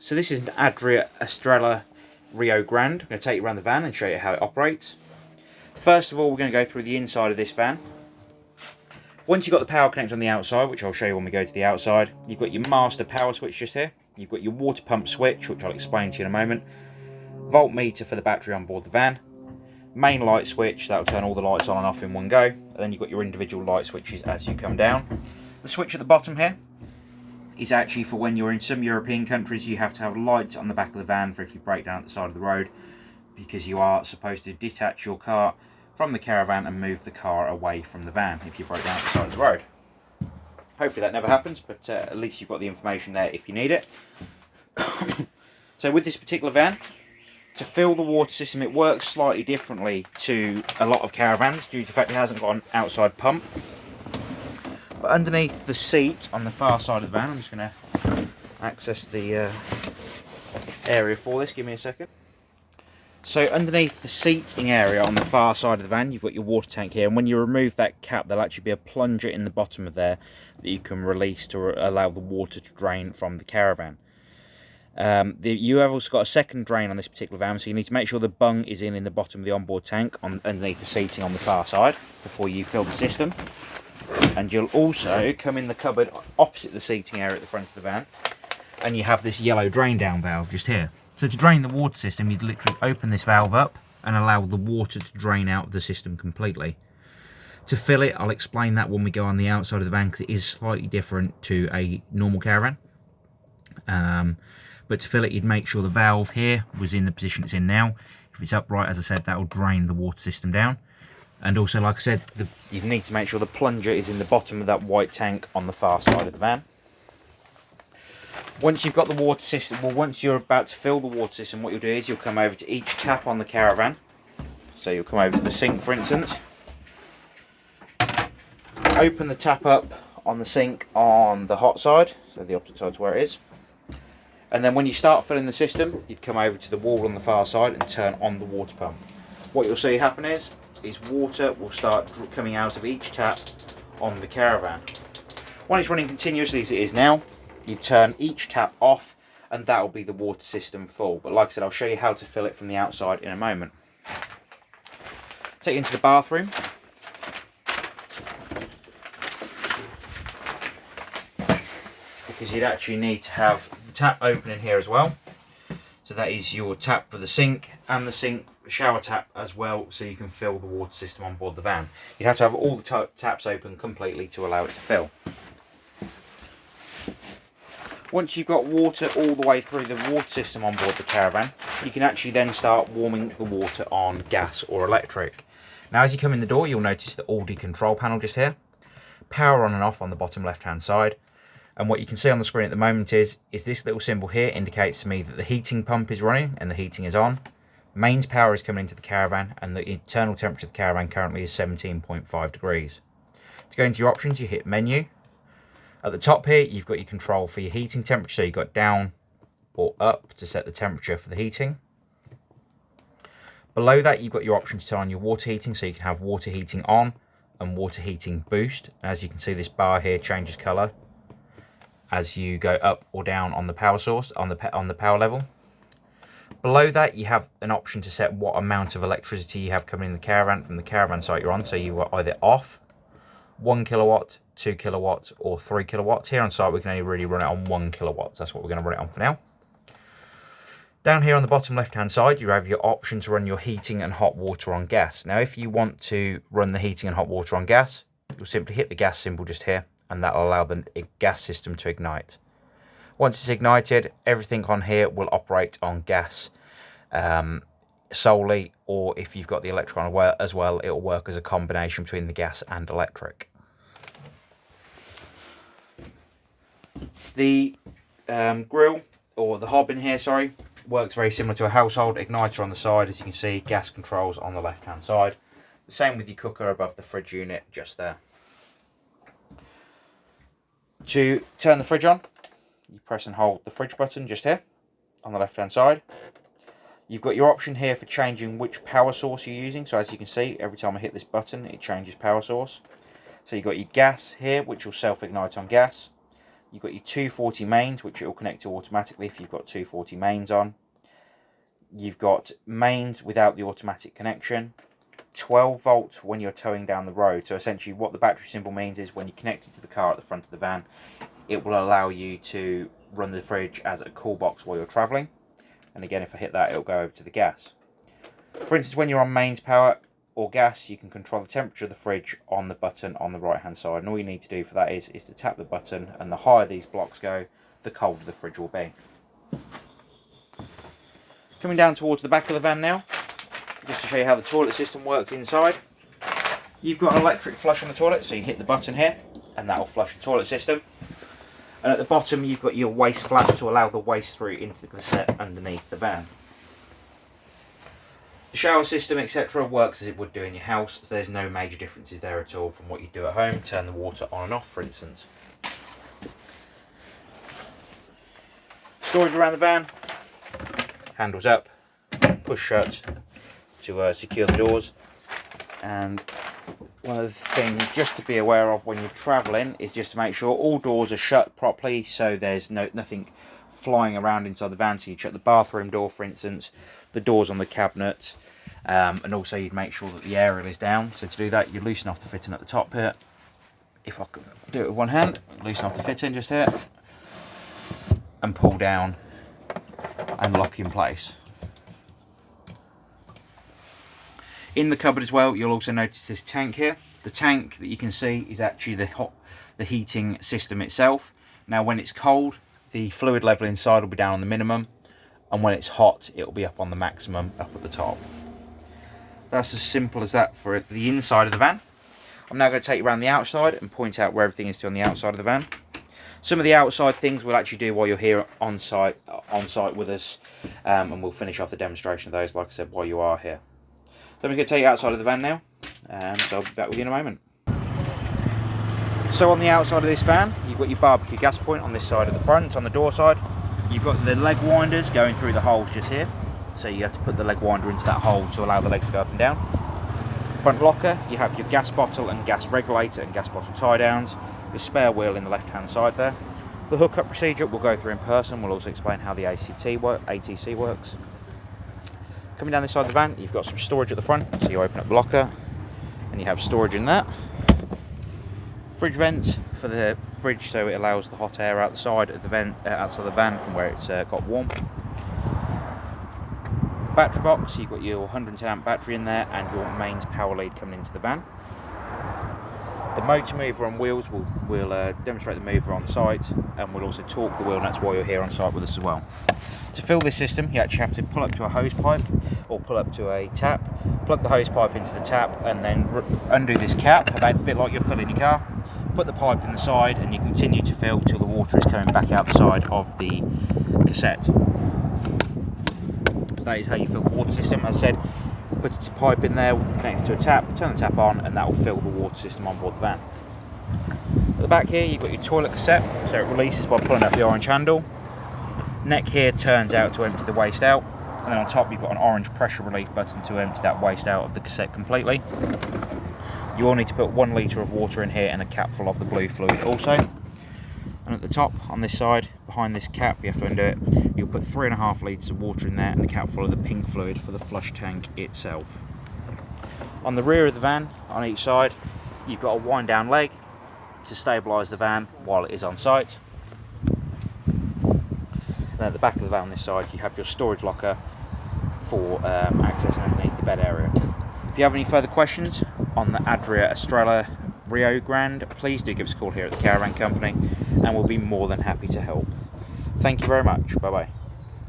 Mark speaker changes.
Speaker 1: So this is an Adria Astella Rio Grande. I'm going to take you around the van and show you how it operates. First of all, we're going to go through the inside of this van. Once you've got the power connected on the outside, which I'll show you when we go to the outside, you've got your master power switch just here. You've got your water pump switch, which I'll explain to you in a moment. Voltmeter for the battery on board the van. Main light switch, that will turn all the lights on and off in one go. And then you've got your individual light switches as you come down. The switch at the bottom here is actually for when you're in some European countries, you have to have lights on the back of the van for if you break down at the side of the road, because you are supposed to detach your car from the caravan and move the car away from the van if you break down at the side of the road. Hopefully that never happens, but at least you've got the information there if you need it. So with this particular van, to fill the water system, it works slightly differently to a lot of caravans due to the fact it hasn't got an outside pump. But underneath the seat on the far side of the van, I'm just going to access the area for this, give me a second. So underneath the seating area on the far side of the van, you've got your water tank here, and when you remove that cap, there'll actually be a plunger in the bottom of there that you can release to allow the water to drain from the caravan. You have also got a second drain on this particular van, so you need to make sure the bung is in the bottom of the onboard tank underneath the seating on the far side before you fill the system. And you'll also come in the cupboard opposite the seating area at the front of the van, and you have this yellow drain down valve just here. So to drain the water system, you'd literally open this valve up and allow the water to drain out of the system completely. To fill it, I'll explain that when we go on the outside of the van, because it is slightly different to a normal caravan. But to fill it, you'd make sure the valve here was in the position it's in now. If it's upright, as I said, that will drain the water system down. And also, like I said, you need to make sure the plunger is in the bottom of that white tank on the far side of the van. Once you've got the water system, well, once you're about to fill the water system, what you'll do is you'll come over to each tap on the caravan. So you'll come over to the sink, for instance. Open the tap up on the sink on the hot side, so the opposite side to where it is. And then when you start filling the system, you'd come over to the wall on the far side and turn on the water pump. What you'll see happen is water will start coming out of each tap on the caravan. When it's running continuously as it is now, you turn each tap off and that will be the water system full. But like I said, I'll show you how to fill it from the outside in a moment. Take you into the bathroom. Because you'd actually need to have the tap open in here as well. So that is your tap for the sink and the shower tap as well, so you can fill the water system on board the van. You have to have all the taps open completely to allow it to fill. Once you've got water all the way through the water system on board the caravan, you can actually then start warming the water on gas or electric. Now as you come in the door, you'll notice the Aldi control panel just here. Power on and off on the bottom left hand side. And what you can see on the screen at the moment is this little symbol here indicates to me that the heating pump is running and the heating is on. Mains power is coming into the caravan, and the internal temperature of the caravan currently is 17.5 degrees. To go into your options, you hit menu. At the top here, you've got your control for your heating temperature, so you've got down or up to set the temperature for the heating. Below that, you've got your option to turn on your water heating, so you can have water heating on and water heating boost. As you can see, this bar here changes colour as you go up or down on the power source, on the power level. Below that, you have an option to set what amount of electricity you have coming in the caravan from the caravan site you're on. So you are either off, 1 kilowatt, 2 kilowatts, or 3 kilowatts. Here on site, we can only really run it on 1 kilowatts. That's what we're going to run it on for now. Down here on the bottom left-hand side, you have your option to run your heating and hot water on gas. Now, if you want to run the heating and hot water on gas, you'll simply hit the gas symbol just here, and that will allow the gas system to ignite. Once it's ignited, everything on here will operate on gas solely, or if you've got the electric on as well, it will work as a combination between the gas and electric. The grill, or the hob in here, sorry, works very similar to a household igniter on the side. As you can see, gas controls on the left hand side. The same with your cooker above the fridge unit just there. To turn the fridge on, you press and hold the fridge button just here on the left hand side. You've got your option here for changing which power source you're using. So as you can see, every time I hit this button, it changes power source. So you've got your gas here, which will self-ignite on gas. You've got your 240 mains, which it will connect to automatically if you've got 240 mains on. You've got mains without the automatic connection. 12 volts when you're towing down the road. So essentially what the battery symbol means is when you connect it to the car at the front of the van, it will allow you to run the fridge as a cool box while you're travelling. And again, if I hit that, it'll go over to the gas. For instance, when you're on mains power or gas, you can control the temperature of the fridge on the button on the right hand side. And all you need to do for that is to tap the button, and the higher these blocks go, the colder the fridge will be. Coming down towards the back of the van now, just to show you how the toilet system works inside. You've got an electric flush on the toilet, so you hit the button here and that will flush the toilet system. And at the bottom you've got your waste flap to allow the waste through into the cassette underneath the van. The shower system, etc. works as it would do in your house, so there's no major differences there at all from what you do at home. Turn the water on and off, for instance. Storage around the van, handles up, push shut to secure the doors. And one of the things just to be aware of when you're travelling is just to make sure all doors are shut properly, so there's nothing flying around inside the van. So you shut the bathroom door, for instance, the doors on the cabinet, and also you'd make sure that the aerial is down. So to do that, you loosen off the fitting at the top here. If I could do it with one hand, loosen off the fitting just here and pull down and lock in place. In the cupboard as well, you'll also notice this tank here. The tank that you can see is actually the heating system itself. Now when it's cold, the fluid level inside will be down on the minimum, and when it's hot, it will be up on the maximum up at the top. That's as simple as that for the inside of the van. I'm now going to take you around the outside and point out where everything is to on the outside of the van. Some of the outside things we'll actually do while you're here on site with us, and we'll finish off the demonstration of those, like I said, while you are here. So I'm going to take you outside of the van now, so I'll be back with you in a moment. So on the outside of this van, you've got your barbecue gas point on this side of the front, on the door side. You've got the leg winders going through the holes just here. So you have to put the leg winder into that hole to allow the legs to go up and down. Front locker, you have your gas bottle and gas regulator and gas bottle tie downs. Your spare wheel in the left hand side there. The hookup procedure we'll go through in person. We'll also explain how the ATC works. Coming down this side of the van, you've got some storage at the front, so you open up the locker and you have storage in that. Fridge vent for the fridge, so it allows the hot air outside of the vent, outside the van from where it's got warm. Battery box, you've got your 110 amp battery in there and your mains power lead coming into the van. The motor mover on wheels, we'll demonstrate the mover on site, and we'll also torque the wheel nuts while you're here on site with us as well. To fill this system, you actually have to pull up to a hose pipe or pull up to a tap, plug the hose pipe into the tap, and then undo this cap, about a bit like you're filling your car. Put the pipe in the side, and you continue to fill till the water is coming back out the side of the cassette. So that is how you fill the water system. As I said, put a pipe in there, connect it to a tap, turn the tap on, and that will fill the water system on board the van. At the back here, you've got your toilet cassette, so it releases by pulling up the orange handle. Neck here turns out to empty the waste out, and then on top you've got an orange pressure relief button to empty that waste out of the cassette completely. You will need to put 1 litre of water in here and a cap full of the blue fluid also. And at the top, on this side, behind this cap, you have to undo it, you'll put 3.5 litres of water in there and a cap full of the pink fluid for the flush tank itself. On the rear of the van, on each side, you've got a wind down leg to stabilise the van while it is on site. Then at the back of the van on this side, you have your storage locker for accessing underneath the bed area. If you have any further questions on the Adria, Astella, Rio Grande, please do give us a call here at the Caravan Company, and we'll be more than happy to help. Thank you very much. Bye bye.